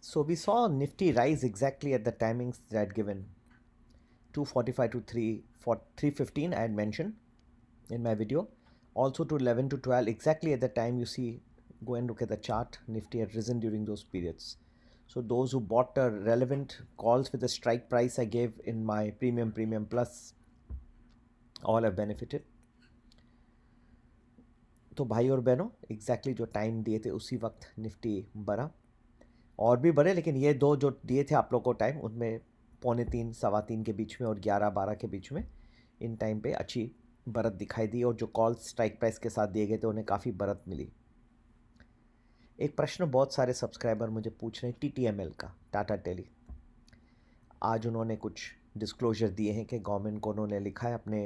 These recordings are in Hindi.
So we saw Nifty rise exactly at the timings that I had given, 245 to 315 I had mentioned in my video. Also to 11 to 12, exactly at the time you see, go and look at the chart, Nifty had risen during those periods. So those who bought the relevant calls with the strike price I gave in my premium plus, all have benefited. तो भाई और बहनों, एग्जैक्टली जो टाइम दिए थे उसी वक्त निफ्टी बढ़ा, और भी बढ़े, लेकिन ये दो जो दिए थे आप लोग को टाइम, उनमें पौने तीन सवा तीन के बीच में और 11-12 के बीच में, इन टाइम पे अच्छी बढ़त दिखाई दी, और जो कॉल स्ट्राइक प्राइस के साथ दिए गए थे उन्हें काफ़ी बढ़त मिली। एक प्रश्न बहुत सारे सब्सक्राइबर मुझे पूछ रहे हैं TTML का, टाटा टेली। आज उन्होंने कुछ डिस्क्लोजर दिए हैं कि गवर्नमेंट को उन्होंने लिखा है अपने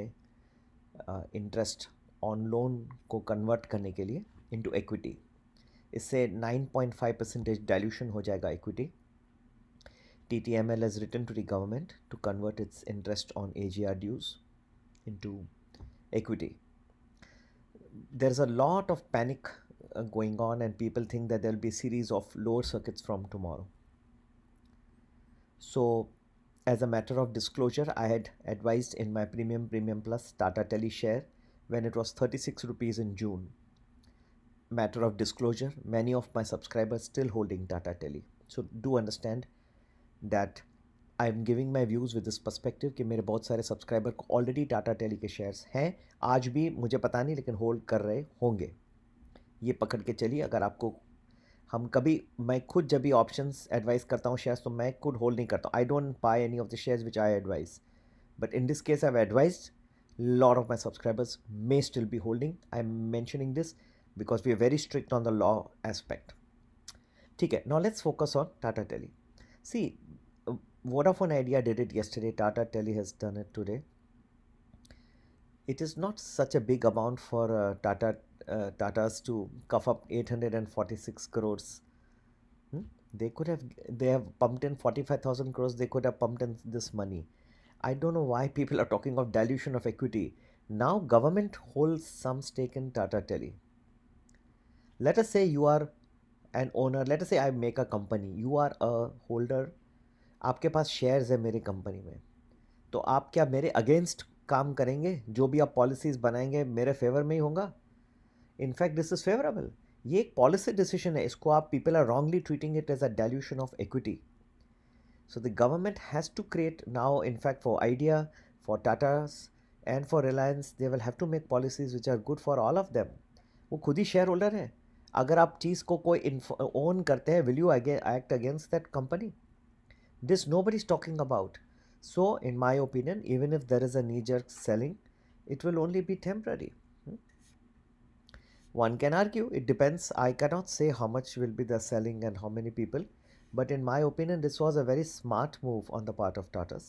इंटरेस्ट ऑन लोन को कन्वर्ट करने के लिए इनटू इक्विटी। इससे 9.5% डाइल्यूशन हो जाएगा equity. TTML has written to the government to convert its interest on AGR dues into equity. There's a lot of panic going on, and people think that there'll be a series of lower circuits from tomorrow. So, as a matter of disclosure, I had advised in my premium plus Tata Tele share when it was 36 rupees in June. Matter of disclosure, many of my subscribers still holding Tata Tele. So do understand that I am giving my views with this perspective कि मेरे बहुत सारे सब्सक्राइबर को ऑलरेडी टाटा टेली के शेयर्स हैं, आज भी मुझे पता नहीं लेकिन होल्ड कर रहे होंगे। ये पकड़ के चलिए। अगर आपको हम कभी, मैं खुद जब भी ऑप्शंस एडवाइस करता हूँ शेयर्स, तो मैं खुद होल्ड नहीं करता हूँ। I don't by any of the shares which I advise, but in this case I have advised lot of my subscribers may still be holding. I'm mentioning this because we are very strict on the law aspect. ठीक है, now let's focus on Tata Tele. See, Vodafone Idea did it yesterday. Tata Tele has done it today. It is not such a big amount for Tatas to cough up 846 crores. They have pumped in 45,000 crores. They could have pumped in this money. I don't know why people are talking of dilution of equity. Now government holds some stake in Tata Tele. Let us say you are an owner. Let us say I make a company. You are a holder. आपके पास शेयर्स है मेरी कंपनी में, तो आप क्या मेरे अगेंस्ट काम करेंगे? जो भी आप पॉलिसीज़ बनाएंगे मेरे फेवर में ही होगा। In fact this is favourable. ये एक पॉलिसी डिसीजन है, इसको आप, people are wrongly treating it as a dilution of equity. So the government has to create now, in fact, for Idea, for Tata's, and for Reliance, they will have to make policies which are good for all of them. वो खुद ही शेयर होल्डर है. अगर आप चीज़ को कोई ओन करते हैं, will you act against that company? This nobody is talking about. So, in my opinion, even if there is a knee-jerk selling, it will only be temporary. One can argue, it depends. I cannot say how much will be the selling and how many people. But in my opinion, this was a very smart move on the part of Tatas.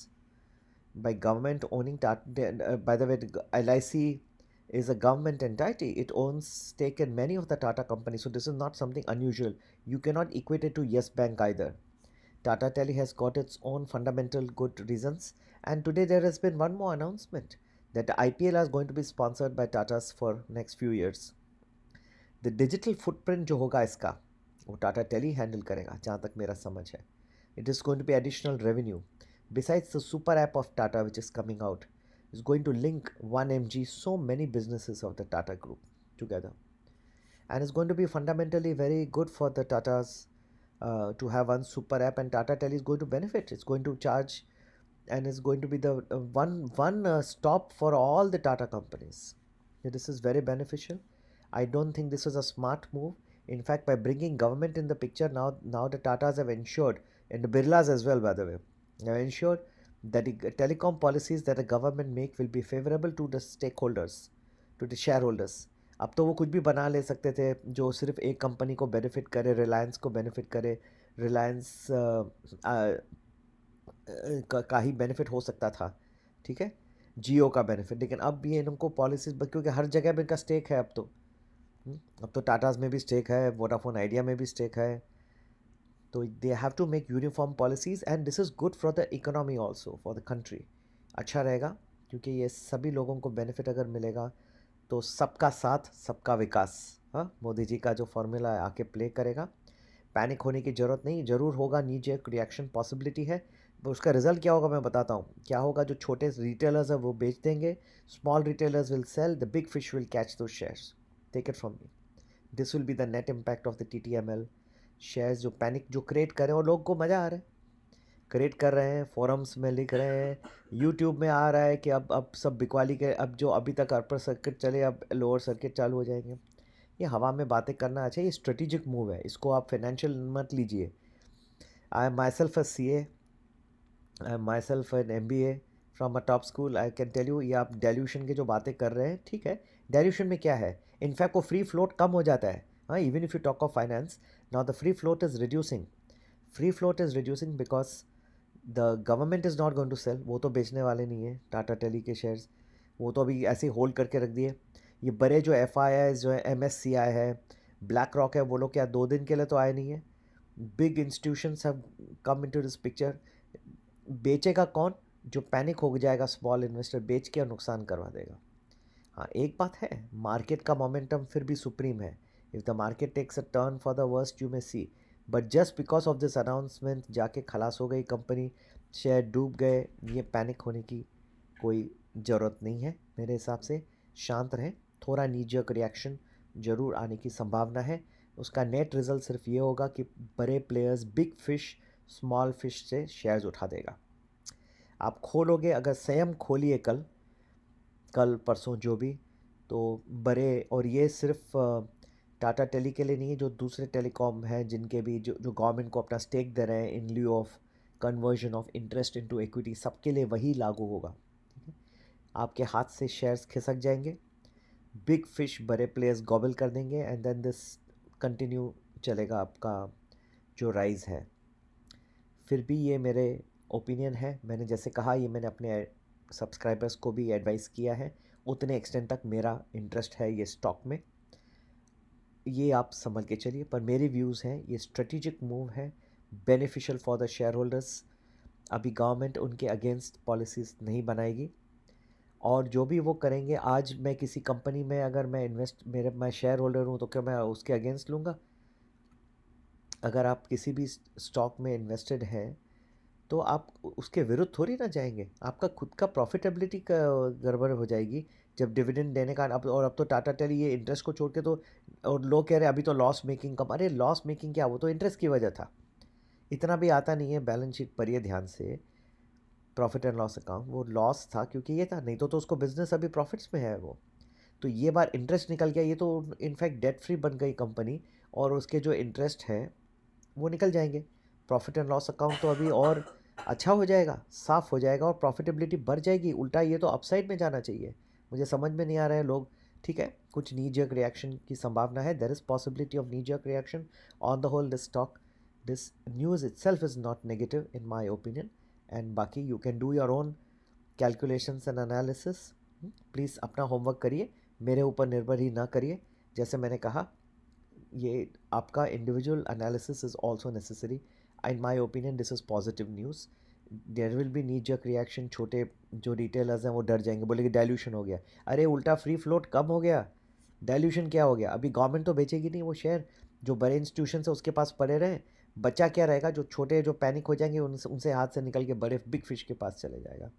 By government owning Tata, by the way, LIC is a government entity. It owns stake in many of the Tata companies. So this is not something unusual. You cannot equate it to Yes Bank either. Tata Tele has got its own fundamental good reasons. And today there has been one more announcement that the IPL is going to be sponsored by Tatas for next few years. The digital footprint जो होगा इसका, वो टाटा टेली हैंडल करेगा जहाँ तक मेरा समझ है. It is going to be additional revenue. Besides the super app of Tata which is coming out, is going to link 1mg so many businesses of the Tata group together. And it's going to be fundamentally very good for the Tatas to have one super app, and Tata Tele is going to benefit. It's going to charge, and it's going to be the one stop for all the Tata companies. Yeah, this is very beneficial. I don't think this is a smart move. In fact, by bringing government in the picture, now the Tatas have ensured, and the Birlas as well, by the way, have ensured that the telecom policies that the government make will be favorable to the stakeholders, to the shareholders. अब तो वो कुछ भी बना ले सकते थे जो सिर्फ एक कंपनी को बेनिफिट करे, रिलायंस को बेनिफिट करे, रिलायंस का ही बेनिफिट हो सकता था, ठीक है, जियो का बेनिफिट. लेकिन अब भी इनको पॉलिसीज, क्योंकि हर जगह में इनका स्टेक है अब तो टाटाज में भी स्टेक है, वोडाफोन आइडिया में भी स्टेक है, तो they have to make uniform policies, and this is good for the economy also, for the country. अच्छा रहेगा क्योंकि ये सभी लोगों को बेनिफिट अगर मिलेगा तो सबका साथ सबका विकास, हाँ, मोदी जी का जो फॉर्मूला है आके प्ले करेगा. पैनिक होने की ज़रूरत नहीं, ज़रूर होगा नी जर्क रिएक्शन, पॉसिबिलिटी है। तो उसका रिजल्ट क्या होगा मैं बताता हूँ। क्या होगा, जो छोटे रिटेलर्स हैं वो बेच देंगे, small retailers will sell, the big fish will catch दो shares. Take it from me, this will be the net impact of the TTML shares. जो पैनिक जो क्रिएट कर रहे हैं और लोग को मज़ा आ रहा है, क्रिएट कर रहे हैं, फोरम्स में लिख रहे हैं, यूट्यूब में आ रहा है कि अब सब बिकवाली के, अब जो अभी तक अपर सर्किट चले अब लोअर सर्किट चालू हो जाएंगे। ये हवा में बातें करना अच्छा, ये स्ट्रेटेजिक मूव है, इसको आप फाइनेंशियल मत लीजिए। I am myself a CA, I am myself an MBA from a top school. I can tell you, ये आप डेल्यूशन की जो बातें कर रहे हैं, ठीक है, डेल्यूशन में क्या है, इनफैक्ट वो फ्री फ्लोट कम हो जाता है। हाँ, even if you talk of finance, now the free float is reducing, free float is reducing because the government is not going to sell, वो तो बेचने वाले नहीं है टाटा टेली के शेयर्स, वो तो अभी ऐसे ही होल्ड करके रख दिए। ये बड़े जो FIIs जो है, MSCI है, ब्लैक रॉक है, वो लोग क्या 2 दिन के लिए तो आए नहीं है। Big institutions have come into this picture. बेचेगा कौन, जो पैनिक हो जाएगा स्मॉल इन्वेस्टर, बेच के और नुकसान करवा देगा। हाँ, एक बात है, मार्केट का मोमेंटम फिर भी सुप्रीम है। If the market takes a turn for the worst you may see, but just because of this announcement जाके खलास हो गई कंपनी, शेयर डूब गए, ये पैनिक होने की कोई ज़रूरत नहीं है मेरे हिसाब से। शांत रहें, थोड़ा नी जर्क रिएक्शन ज़रूर आने की संभावना है। उसका नेट रिजल्ट सिर्फ ये होगा कि बड़े players, big fish small fish से शेयर्स उठा देगा। आप खोलोगे, अगर स्वयं खोलिए कल कल परसों जो भी, तो बड़े, और ये सिर्फ टाटा टेली के लिए नहीं है, जो दूसरे टेलीकॉम हैं जिनके भी जो जो गवर्नमेंट को अपना स्टेक दे रहे हैं in lieu of conversion of interest into equity, सबके लिए वही लागू होगा। ठीक है, आपके हाथ से शेयर्स खिसक जाएंगे, बिग फिश बड़े प्लेयर्स गॉबल कर देंगे, एंड देन दिस कंटिन्यू चलेगा आपका जो राइज है। फिर भी ये मेरे ओपिनियन है, मैंने जैसे कहा, ये मैंने अपने सब्सक्राइबर्स को भी एडवाइस किया है, उतने एक्सटेंट तक मेरा इंटरेस्ट है ये स्टॉक में, ये आप समझ के चलिए। पर मेरे व्यूज़ हैं, ये स्ट्रेटेजिक मूव है, beneficial for the share holders. अभी गवर्नमेंट उनके अगेंस्ट पॉलिसीज़ नहीं बनाएगी, और जो भी वो करेंगे, आज मैं किसी कंपनी में अगर मैं इन्वेस्ट, मैं शेयर होल्डर हूँ, तो क्या मैं उसके अगेंस्ट लूँगा? अगर आप किसी भी स्टॉक में इन्वेस्टेड हैं, तो आप उसके विरुद्ध थोड़ी ना जाएंगे, आपका खुद का प्रॉफिटेबिलिटी का गड़बड़ हो जाएगी जब डिविडेंड देने का। अब तो टाटा टेली ये इंटरेस्ट को छोड़ के तो, और लोग कह रहे हैं अभी तो लॉस मेकिंग कम, अरे लॉस मेकिंग क्या, वो तो इंटरेस्ट की वजह था। इतना भी आता नहीं है, बैलेंस शीट पढ़िए ध्यान से, प्रॉफिट एंड लॉस अकाउंट, वो लॉस था क्योंकि ये था, नहीं तो उसको बिजनेस अभी प्रॉफिट्स में है वो। तो ये बार इंटरेस्ट निकल गया, ये तो इनफैक्ट डेट फ्री बन गई कंपनी, और उसके जो इंटरेस्ट हैं वो निकल जाएंगे। प्रॉफिट एंड लॉस अकाउंट तो अभी और अच्छा हो जाएगा, साफ हो जाएगा, और प्रॉफिटेबिलिटी बढ़ जाएगी। उल्टा ये तो अपसाइड में जाना चाहिए, मुझे समझ में नहीं आ रहा है लोग। ठीक है, कुछ नी जर्क रिएक्शन की संभावना है, there is possibility of knee jerk reaction. On the whole this stock, this news itself is not negative in my opinion, and बाकी you can do your own calculations and analysis. Please अपना होमवर्क करिए, मेरे ऊपर निर्भर ही ना करिए। जैसे मैंने कहा, ये आपका individual analysis is also necessary. In my opinion this is positive news. There will be knee jerk reaction, छोटे जो रिटेलर्स हैं वो डर जाएंगे, बोलेंगे डाइल्यूशन हो गया। अरे उल्टा फ्री फ्लोट कम हो गया, डाइल्यूशन क्या हो गया? अभी गवर्नमेंट तो बेचेगी नहीं वो शेयर, जो बड़े इंस्टीट्यूशन है उसके पास पड़े रहे, बच्चा क्या रहेगा? जो छोटे जो पैनिक हो जाएंगे उनसे हाथ से निकल के बड़े बिग फिश के पास चले जाएगा,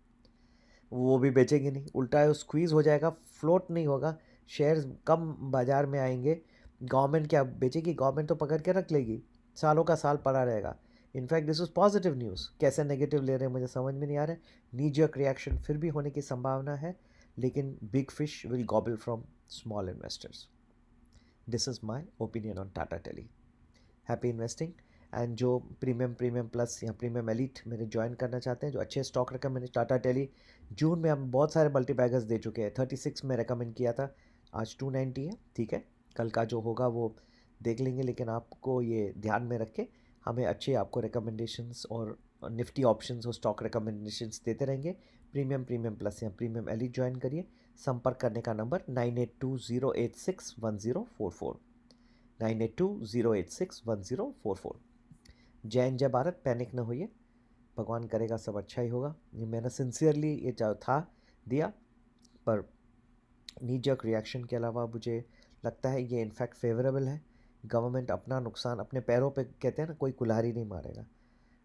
वो भी बेचेंगे नहीं, उल्टा स्क्वीज़ हो जाएगा, फ्लोट नहीं होगा, शेयर्स कम बाज़ार में आएंगे। गवर्नमेंट क्या बेचेगी? गवर्नमेंट तो पकड़ के रख लेगी, सालों का साल पड़ा रहेगा। In fact this is positive news. कैसे नेगेटिव ले रहे हैं मुझे समझ में नहीं आ रहा है। नी जर्क रिएक्शन फिर भी होने की संभावना है, लेकिन big fish will gobble from small investors. This is my opinion on Tata tele. Happy investing. And जो प्रीमियम प्लस या प्रीमियम एलिट मेरे ज्वाइन करना चाहते हैं, जो अच्छे स्टॉक मैंने टाटा टेली जून में हम बहुत सारे मल्टीबैगर्स दे चुके हैं, 36 में रेकमेंड किया था, आज 290 है। ठीक है, कल का जो होगा वो देख लेंगे, लेकिन आपको ये ध्यान में रख के हमें अच्छे आपको रिकमेंडेशंस और निफ्टी ऑप्शंस और स्टॉक रिकमेंडेशंस देते रहेंगे। प्रीमियम प्लस या प्रीमियम एलिट ज्वाइन करिए। संपर्क करने का नंबर 9820861044, 9820861044। जय हिंद, जय भारत। पैनिक न होइए, भगवान करेगा सब अच्छा ही होगा। ये मैंने सिंसियरली ये था दिया, पर नी जर्क रिएक्शन के अलावा मुझे लगता है ये इनफैक्ट फेवरेबल है। गवर्नमेंट अपना नुकसान अपने पैरों पे, कहते हैं ना, कोई कुल्हाड़ी नहीं मारेगा।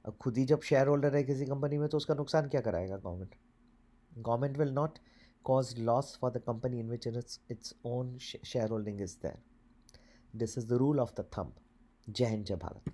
अब खुद ही जब शेयर होल्डर है किसी कंपनी में तो उसका नुकसान क्या कराएगा government? Government will not cause loss for the company in which its own shareholding is there. This is the rule of the thumb. Jai Hind, Jai Bharat.